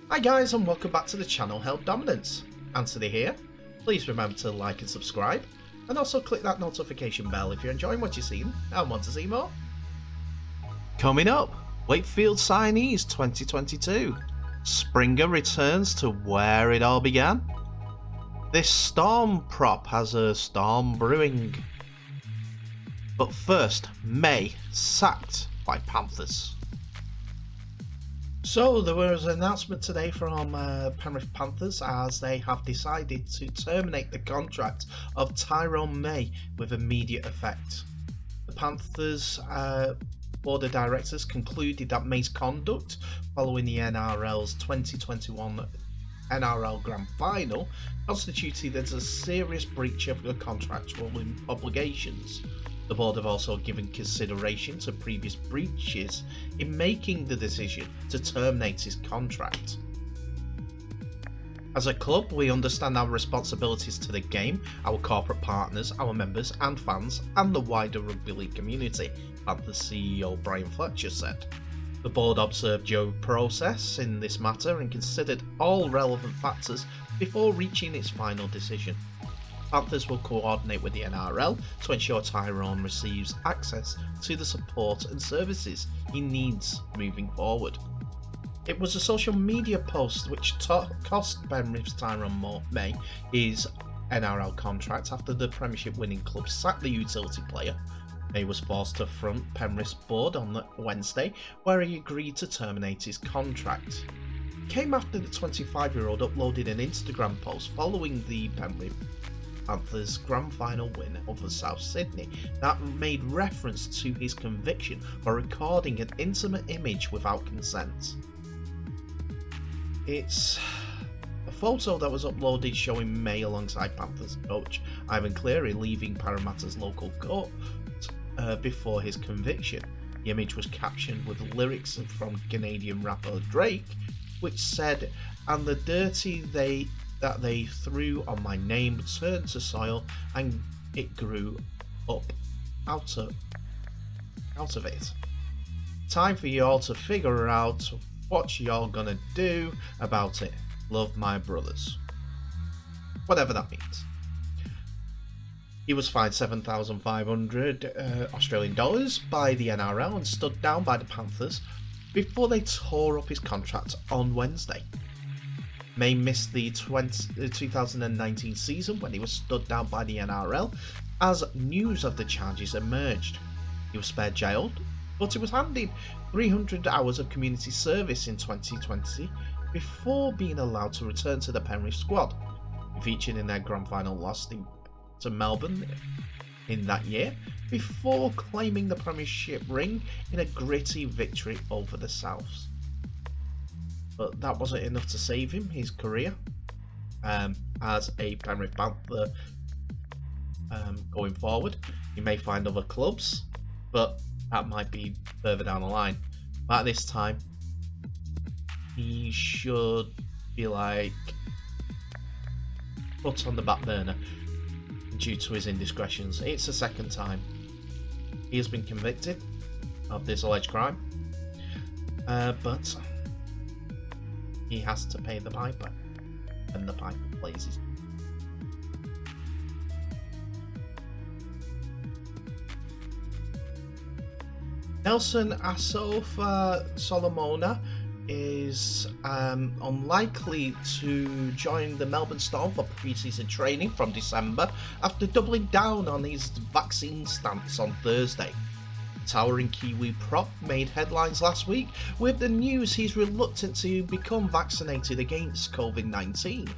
Hi guys, and welcome back to the channel Held Dominance. Anthony here. Please remember to like and subscribe, and also click that notification bell if you're enjoying what you're seeing and want to see more. Coming up, Wakefield signees 2022. Springer returns to where it all began. This storm prop has a storm brewing. But first, May sacked by Panthers. So there was an announcement today from Penrith Panthers as they have decided to terminate the contract of Tyrone May with immediate effect. The Panthers board of directors concluded that May's conduct following the NRL's 2021 NRL Grand Final constituted as a serious breach of the contractual obligations. The board have also given consideration to previous breaches in making the decision to terminate his contract. As a club, we understand our responsibilities to the game, our corporate partners, our members and fans, and the wider rugby league community, Panthers CEO Brian Fletcher said. The board observed due process in this matter and considered all relevant factors before reaching its final decision. Panthers will coordinate with the NRL to ensure Tyrone receives access to the support and services he needs moving forward. It was a social media post which cost Penrith's Tyrone May his NRL contract after the Premiership winning club sacked the utility player. May was forced to front Penrith's board on Wednesday, where he agreed to terminate his contract. It came after the 25-year-old uploaded an Instagram post following the Penrith Panthers' grand final win over South Sydney that made reference to his conviction for recording an intimate image without consent. It's a photo that was uploaded showing May alongside Panthers coach Ivan Cleary leaving Parramatta's local court before his conviction. The image was captioned with lyrics from Canadian rapper Drake, which said, "And the dirty that they threw on my name turned to soil and it grew up out of it. Time for y'all to figure out what y'all gonna do about it. Love, my brothers." Whatever that means. He was fined 7,500 Australian dollars by the NRL and stood down by the Panthers before they tore up his contract on Wednesday. May missed the 2019 season when he was stood down by the NRL as news of the charges emerged. He was spared jail, but he was handed 300 hours of community service in 2020 before being allowed to return to the Penrith squad. He featured in their grand final loss to Melbourne in that year before claiming the Premiership ring in a gritty victory over the Souths. But that wasn't enough to save him his career as a Penrith Panther going forward. He may find other clubs, but that might be further down the line. But at this time, he should be put on the back burner due to his indiscretions. It's the second time he has been convicted of this alleged crime, but he has to pay the piper, and the piper plays his. Nelson Asofa-Solomona is unlikely to join the Melbourne Storm for pre-season training from December after doubling down on his vaccine stance on Thursday. Towering Kiwi prop made headlines last week with the news he's reluctant to become vaccinated against COVID-19.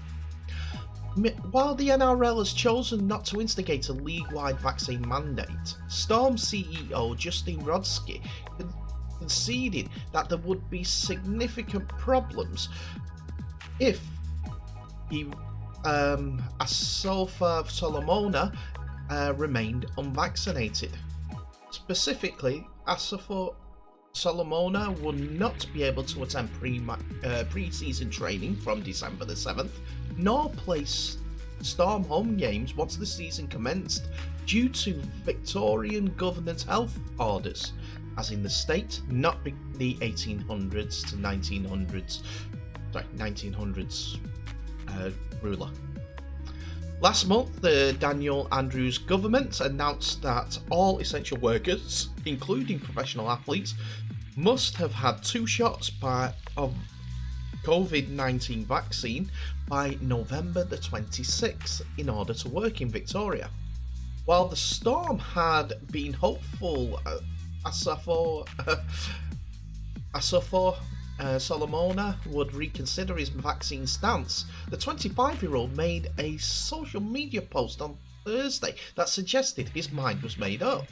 While the NRL has chosen not to instigate a league-wide vaccine mandate, Storm CEO Justin Rodsky conceded that there would be significant problems if Asofa-Solomona remained unvaccinated. Specifically, Asofa-Solomona will not be able to attend pre-season training from December the 7th, nor play Storm home games once the season commenced due to Victorian government health orders, as in the state, not the 1800s to 1900s 1900s ruler. Last month, the Daniel Andrews government announced that all essential workers, including professional athletes, must have had 2 shots of COVID-19 vaccine by November the 26th in order to work in Victoria. While the Storm had been hopeful, Asofa-Solomona would reconsider his vaccine stance. The 25-year-old made a social media post on Thursday that suggested his mind was made up.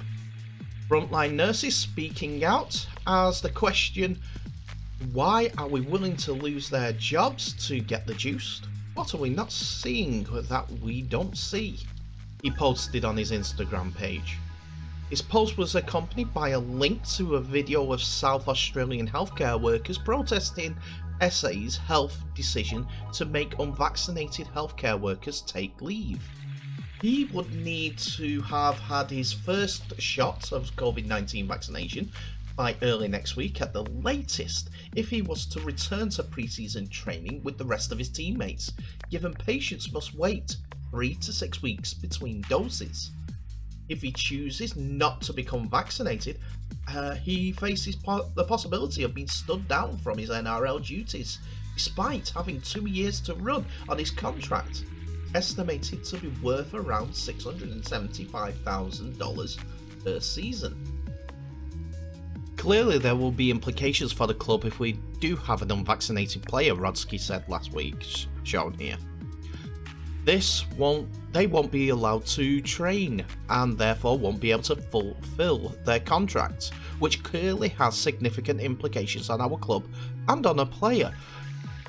Frontline nurses speaking out as the question, why are we willing to lose their jobs to get the juice? What are we not seeing that we don't see? He posted on his Instagram page. His post was accompanied by a link to a video of South Australian healthcare workers protesting SA's health decision to make unvaccinated healthcare workers take leave. He would need to have had his first shot of COVID-19 vaccination by early next week at the latest if he was to return to pre-season training with the rest of his teammates, given patients must wait 3 to 6 weeks between doses. If he chooses not to become vaccinated, he faces the possibility of being stood down from his NRL duties, despite having 2 years to run on his contract, estimated to be worth around $675,000 per season. Clearly there will be implications for the club if we do have an unvaccinated player, Rodsky said last week, shown here. They won't be allowed to train and therefore won't be able to fulfill their contracts, which clearly has significant implications on our club and on a player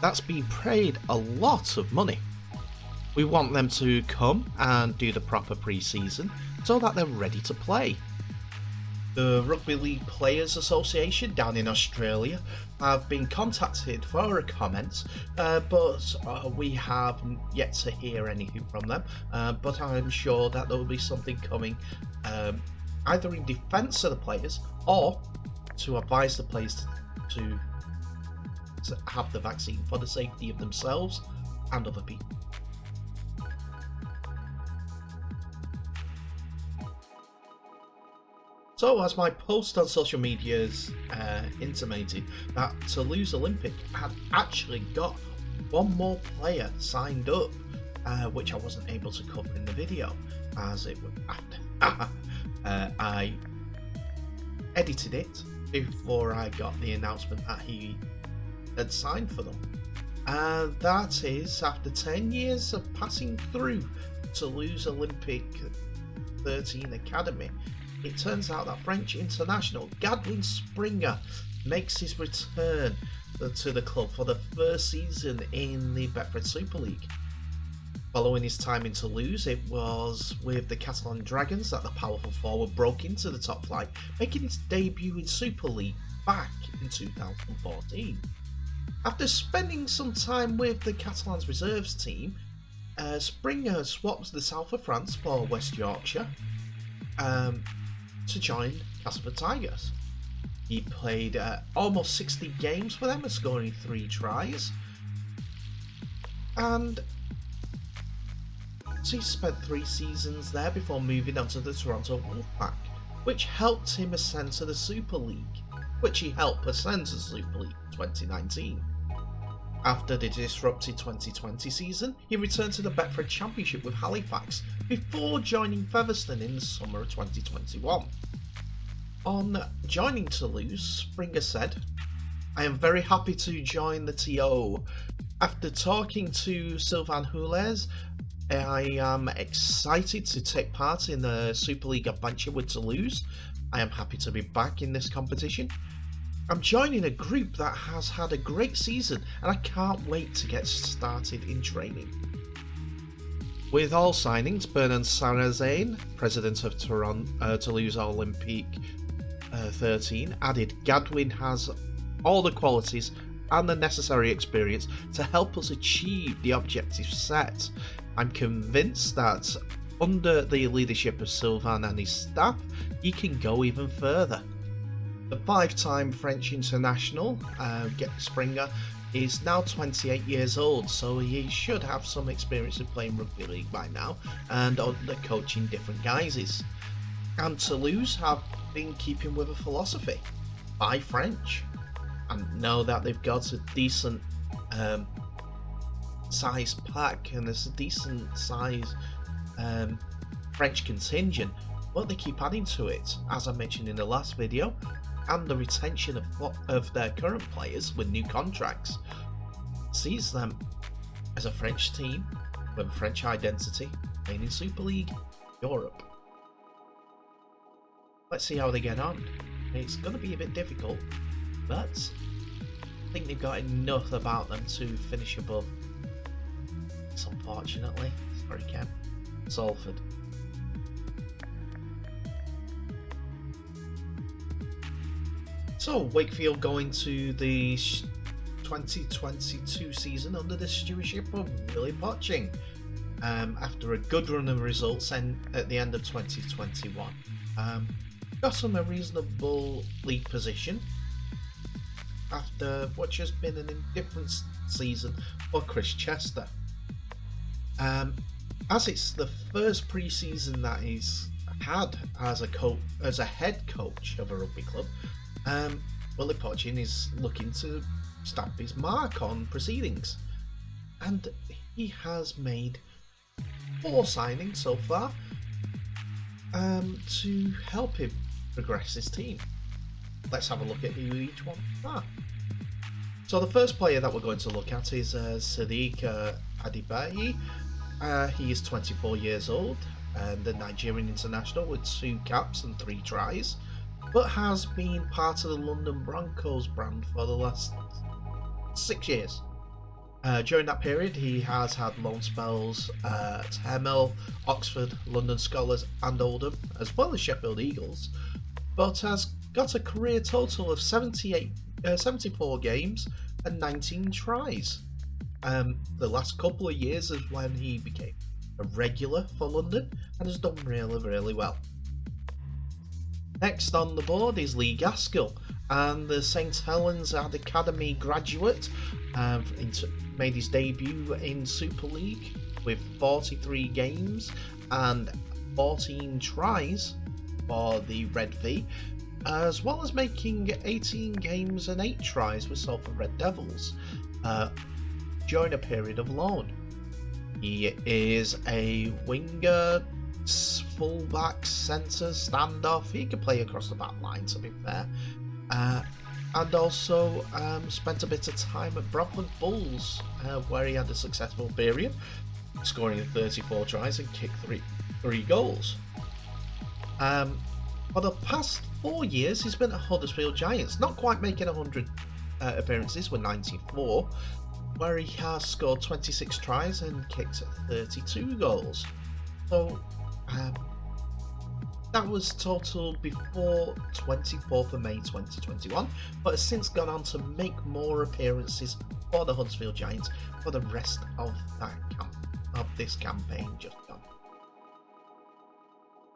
that's been paid a lot of money. We want them to come and do the proper pre-season so that they're ready to play. The Rugby League Players Association down in Australia have been contacted for a comment, but we have yet to hear anything from them. But I'm sure that there will be something coming, either in defence of the players or to advise the players to have the vaccine for the safety of themselves and other people. So, as my post on social media's intimated, that Toulouse Olympic had actually got one more player signed up, which I wasn't able to cover in the video, as it would. I edited it before I got the announcement that he had signed for them. And that is after 10 years of passing through Toulouse Olympic 13 Academy. It turns out that French international Gadwin Springer makes his return to the club for the first season in the Betfred Super League. Following his time in Toulouse, it was with the Catalan Dragons that the powerful forward broke into the top flight, making his debut in Super League back in 2014. After spending some time with the Catalans reserves team, Springer swapped the south of France for West Yorkshire to join Castleford Tigers. He played almost 60 games for them, scoring 3 tries, and so he spent 3 seasons there before moving on to the Toronto Wolfpack, which helped him ascend to the Super League, in 2019. After the disrupted 2020 season, he returned to the Betfred Championship with Halifax before joining Featherstone in the summer of 2021. On joining Toulouse, Springer said, "I am very happy to join the TO. After talking to Sylvain Hules, I am excited to take part in the Super League adventure with Toulouse. I am happy to be back in this competition. I'm joining a group that has had a great season and I can't wait to get started in training." With all signings, Bernard Sarrazin, president of Toulouse Olympique 13, added, "Gadwin has all the qualities and the necessary experience to help us achieve the objectives set. I'm convinced that under the leadership of Sylvain and his staff, he can go even further." The 5-time French international, Springer, is now 28 years old, so he should have some experience of playing rugby league by now and on the coaching different guises. And Toulouse have been keeping with a philosophy: buy French. And now that they've got a decent size pack and there's a decent size French contingent, but they keep adding to it, as I mentioned in the last video, and the retention of their current players with new contracts sees them as a French team with a French identity playing in Super League Europe. Let's see how they get on. It's going to be a bit difficult, but I think they've got enough about them to finish above. It's unfortunately, sorry Ken, Salford. So, Wakefield going to the 2022 season under the stewardship of Willie Potching, after a good run of results at the end of 2021. Got them a reasonable league position after what has been an indifferent season for Chris Chester. As it's the first pre-season that he's had as a head coach of a rugby club, Willie Potching is looking to stamp his mark on proceedings, and he has made 4 signings so far to help him progress his team. Let's have a look at who each one are. So the first player that we're going to look at is Sadiq Adibayi. He is 24 years old and a Nigerian international with 2 caps and 3 tries, but has been part of the London Broncos brand for the last 6 years. During that period, he has had loan spells at Hemel, Oxford, London Scholars and Oldham, as well as Sheffield Eagles, but has got a career total of 74 games and 19 tries. The last couple of years is when he became a regular for London and has done really well. Next on the board is Lee Gaskell, and the St Helens Academy graduate, made his debut in Super League with 43 games and 14 tries for the Red V, as well as making 18 games and 8 tries with Salford Red Devils during a period of loan. He is a winger, fullback, centre, standoff. He can play across the back line, to be fair, and also spent a bit of time at Bradford Bulls, where he had a successful period, scoring 34 tries and kicked 3 goals. For the past 4 years, he's been at Huddersfield Giants, not quite making 100 appearances with 94, where he has scored 26 tries and kicked 32 goals. So that was total before 24th of May 2021, but has since gone on to make more appearances for the Huddersfield Giants for the rest of this campaign just gone.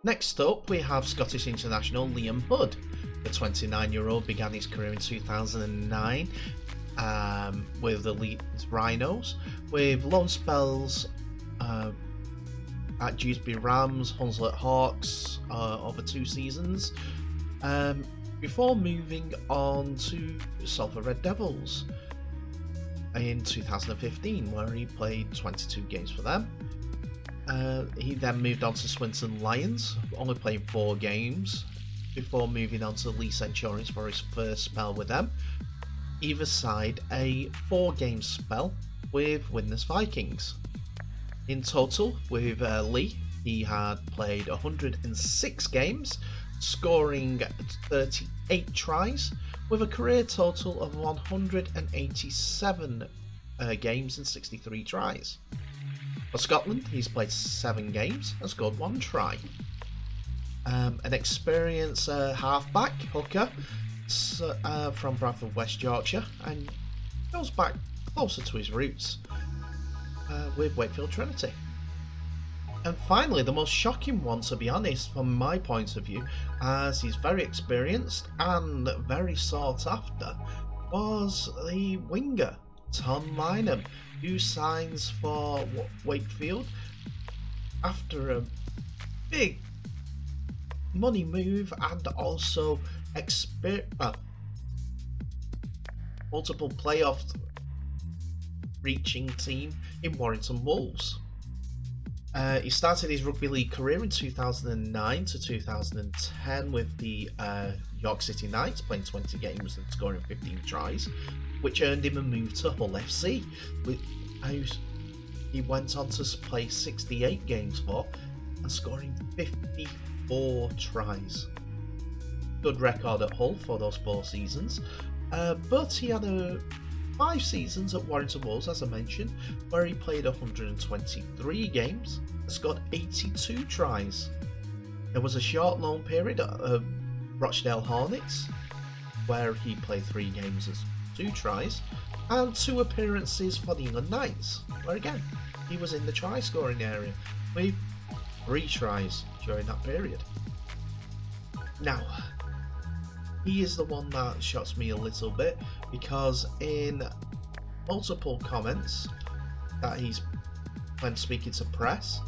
Next up, we have Scottish international Liam Hood. The 29-year-old began his career in 2009 with the Leeds Rhinos, with loan spells at Dewsbury Rams, Hunslet Hawks over 2 seasons, before moving on to Salford Red Devils in 2015, where he played 22 games for them. He then moved on to Swinton Lions, only playing 4 games, before moving on to Lee Centurions for his first spell with them. Either side a 4-game spell with Widnes Vikings. In total, with Lee, he had played 106 games, scoring 38 tries, with a career total of 187 games and 63 tries. For Scotland, he's played 7 games and scored 1 try. An experienced halfback, hooker, from Bradford, West Yorkshire, and goes back closer to his roots with Wakefield Trinity. And finally, the most shocking one, to be honest, from my point of view, as he's very experienced and very sought after, was the winger, Tom Lineham, who signs for Wakefield after a big money move and also multiple playoff reaching team in Warrington Wolves. He started his rugby league career in 2009 to 2010 with the York City Knights, playing 20 games and scoring 15 tries, which earned him a move to Hull FC. He went on to play 68 games for and scoring 54 tries. Good record at Hull for those 4 seasons, but he had 5 seasons at Warrington Wolves, as I mentioned, where he played 123 games and scored 82 tries. There was a short loan period at Rochdale Hornets, where he played 3 games and 2 tries, and 2 appearances for the England Knights, where again he was in the try scoring area with 3 tries during that period. Now, he is the one that shocks me a little bit, because in multiple comments that he's when speaking to press,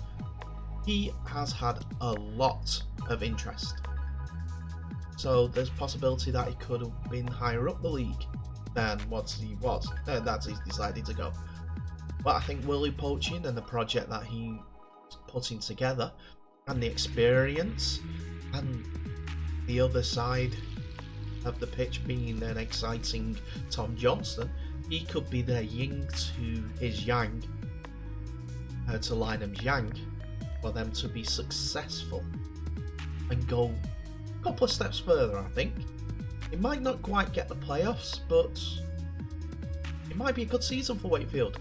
he has had a lot of interest. So there's possibility that he could have been higher up the league than what he was, and that's he's decided to go. But I think Willie poaching and the project that he's putting together, and the experience, and the other side of the pitch being an exciting Tom Johnson, he could be their yin to his yang, to Lineham's yang, for them to be successful and go a couple of steps further. I think it might not quite get the playoffs, but it might be a good season for Wakefield.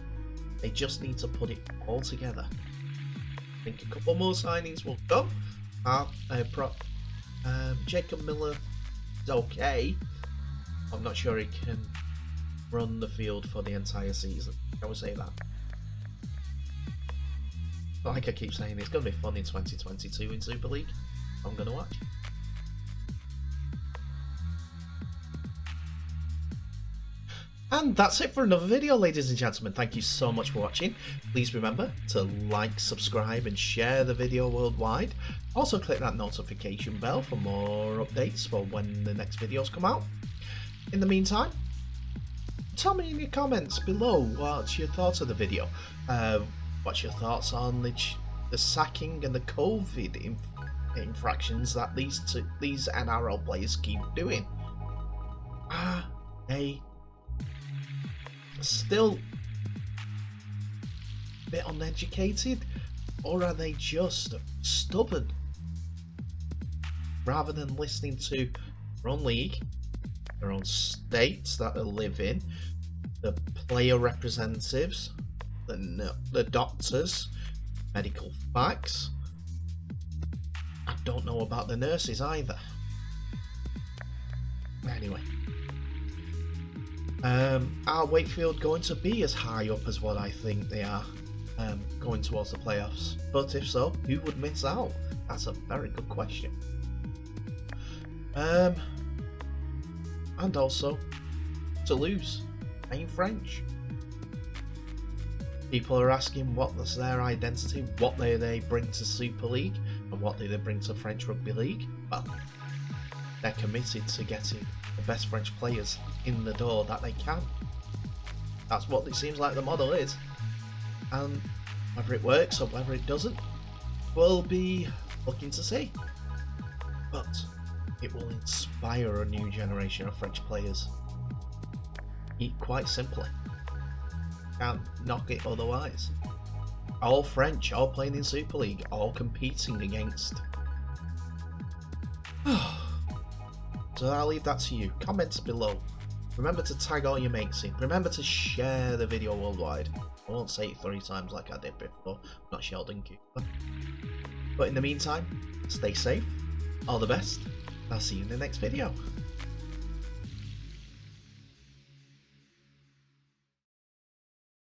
They just need to put it all together. I think a couple more signings will come. Jacob Miller is okay. I'm not sure he can run the field for the entire season. I would say that. But like I keep saying, it's going to be fun in 2022 in Super League. I'm going to watch. And that's it for another video, ladies and gentlemen. Thank you so much for watching. Please remember to like, subscribe and share the video worldwide. Also click that notification bell for more updates for when the next videos come out. In the meantime, tell me in your comments below what's your thoughts of the video. What's your thoughts on the sacking and the COVID infractions that these NRL players keep doing? Are they still a bit uneducated, or are they just stubborn? Rather than listening to their own league, their own states that they live in, the player representatives, the doctors, medical facts. I don't know about the nurses either. Anyway. Are Wakefield going to be as high up as what I think they are going towards the playoffs? But if so, who would miss out? That's a very good question. And also, Toulouse, ain't French. People are asking what's their identity, what they bring to Super League, and what do they bring to French Rugby League. Well, they're committed to getting the best French players in the door that they can. That's what it seems like the model is, and whether it works or whether it doesn't, we'll be looking to see. But it will inspire a new generation of French players. Quite simply, can't knock it otherwise. All French, all playing in Super League, all competing against. So I'll leave that to you. Comments below. Remember to tag all your mates in. Remember to share the video worldwide. I won't say it 3 times like I did before. I'm not Sheldon Cooper. But in the meantime, stay safe. All the best. I'll see you in the next video.